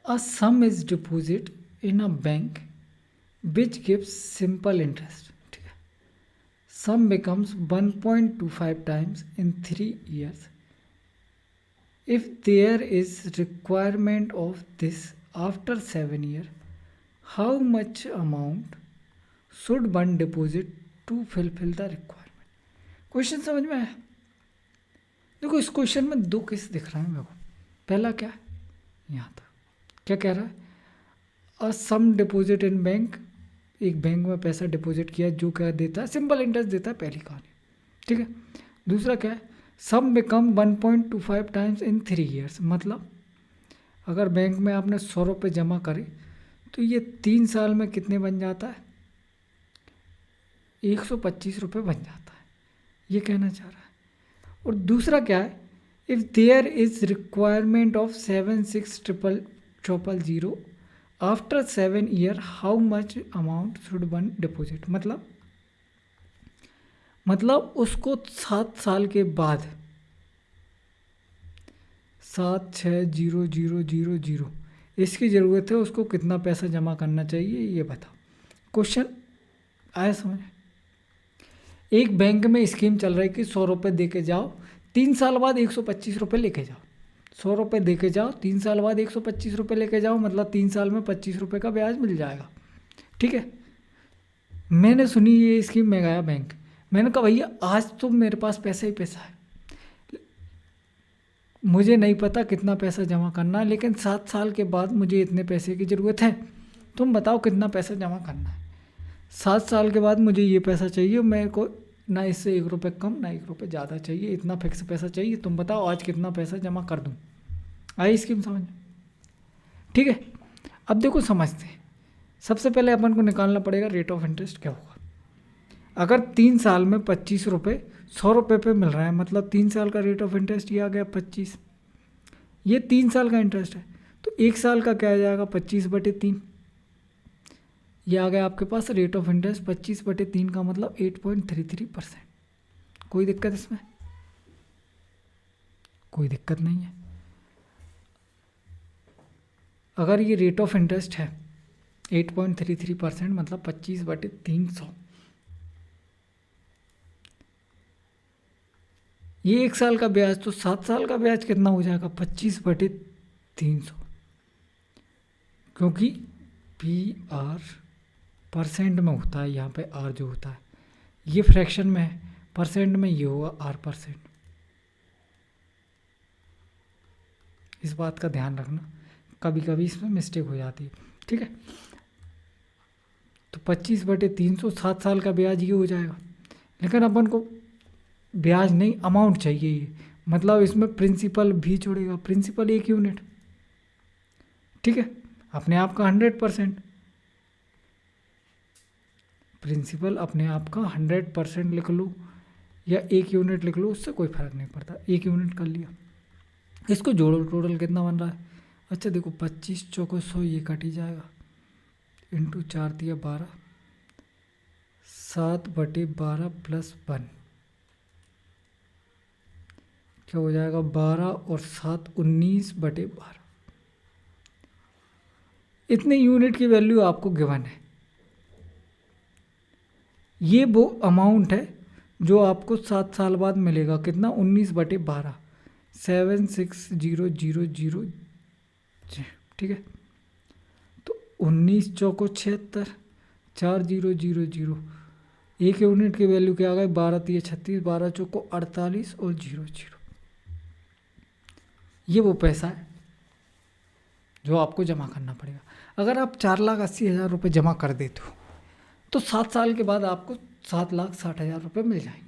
A sum is deposited in a bank which gives simple interest. ठीक है, sum becomes 1.25 times in 3 years. If there is requirement of this after 7 years, how much amount should one deposit to fulfill the requirement? Question समझ में आया? देखो इस question में दो case दिख रहे हैं मेरे को। पहला क्या है, यहाँ तक क्या कह रहा है, अ सम डिपॉजिट इन बैंक, एक बैंक में पैसा डिपॉजिट किया जो क्या देता है, सिंपल इंटरेस्ट देता है, पहली कहानी। ठीक है, दूसरा क्या है, सम बिकम 1.25 टाइम्स इन 3 ईयर्स, मतलब अगर बैंक में आपने 100 रुपये जमा करे तो ये 3 साल में कितने बन जाता है, 125 रुपये बन जाता है, ये कहना चाह रहा है। और दूसरा क्या है, if there is requirement of 760000 after 7 year how much amount should one deposit, मतलब उसको 7 साल के बाद 760000 इसकी ज़रूरत है, उसको कितना पैसा जमा करना चाहिए ये बताओ। क्वेश्चन आया समझ? एक बैंक में स्कीम चल रही है कि 100 रुपये दे के जाओ, 3 साल बाद 125 रुपये लेके जाओ। 100 रुपये दे के जाओ, 3 साल बाद 125 रुपये लेके जाओ, मतलब 3 साल में 25 रुपये का ब्याज मिल जाएगा। ठीक है, मैंने सुनी ये स्कीम, में गया बैंक, मैंने कहा भैया आज तो मेरे पास पैसा ही पैसा है, मुझे नहीं पता कितना पैसा जमा करना है, लेकिन 7 साल के बाद मुझे इतने पैसे की ज़रूरत है, तुम बताओ कितना पैसा जमा करना है। 7 साल के बाद मुझे ये पैसा चाहिए, मेरे को ना इससे 1 रुपये कम ना 1 रुपये ज़्यादा चाहिए, इतना फिक्स पैसा चाहिए, तुम बताओ आज कितना पैसा जमा कर दूँ। आई स्कीम समझ? ठीक है, अब देखो समझते हैं। सबसे पहले अपन को निकालना पड़ेगा रेट ऑफ इंटरेस्ट क्या होगा। अगर 3 साल में 25 रुपये 100 रुपये पे मिल रहा है, मतलब 3 साल का रेट ऑफ इंटरेस्ट ये आ गया 25, ये 3 साल का इंटरेस्ट है, तो 1 साल का क्या आ जाएगा 25/3, ये आ गया आपके पास रेट ऑफ इंटरेस्ट 25/3 का मतलब 8.33%। कोई दिक्कत इसमें? कोई दिक्कत नहीं है। अगर ये रेट ऑफ इंटरेस्ट है 8.33% मतलब 25/300, ये 1 साल का ब्याज, तो 7 साल का ब्याज कितना हो जाएगा 25/300, क्योंकि PR परसेंट में होता है, यहाँ पे R जो होता है ये फ्रैक्शन में है, परसेंट में ये होगा R%। इस बात का ध्यान रखना, कभी कभी इसमें मिस्टेक हो जाती है। ठीक है, तो 25/300 7 साल का ब्याज ये हो जाएगा, लेकिन अपन को ब्याज नहीं अमाउंट चाहिए ये, मतलब इसमें प्रिंसिपल भी जोड़ेगा, प्रिंसिपल 1 यूनिट। ठीक है, अपने आप का 100%, प्रिंसिपल अपने आप का 100% लिख लो या 1 यूनिट लिख लो, उससे कोई फ़र्क नहीं पड़ता, 1 यूनिट कर लिया। इसको जोड़ो, टोटल कितना बन रहा है। अच्छा देखो 25 चौको 100, ये कट ही जाएगा, इंटू 4 दिया 12, 7/12 + 1 क्या हो जाएगा 12 और 7 19/12। इतने यूनिट की वैल्यू आपको गिवन है। ये वो अमाउंट है जो आपको 7 साल बाद मिलेगा, कितना 19/12 76000। ठीक है, तो 19 चौको 76, 4000, 1 यूनिट की वैल्यू क्या आ गई 12 × 36, 12 चौको 48 और 00। ये वो पैसा है जो आपको जमा करना पड़ेगा। अगर आप 4,80,000 रुपये जमा कर देते हो तो 7 साल के बाद आपको 7,60,000 रुपये मिल जाएंगे।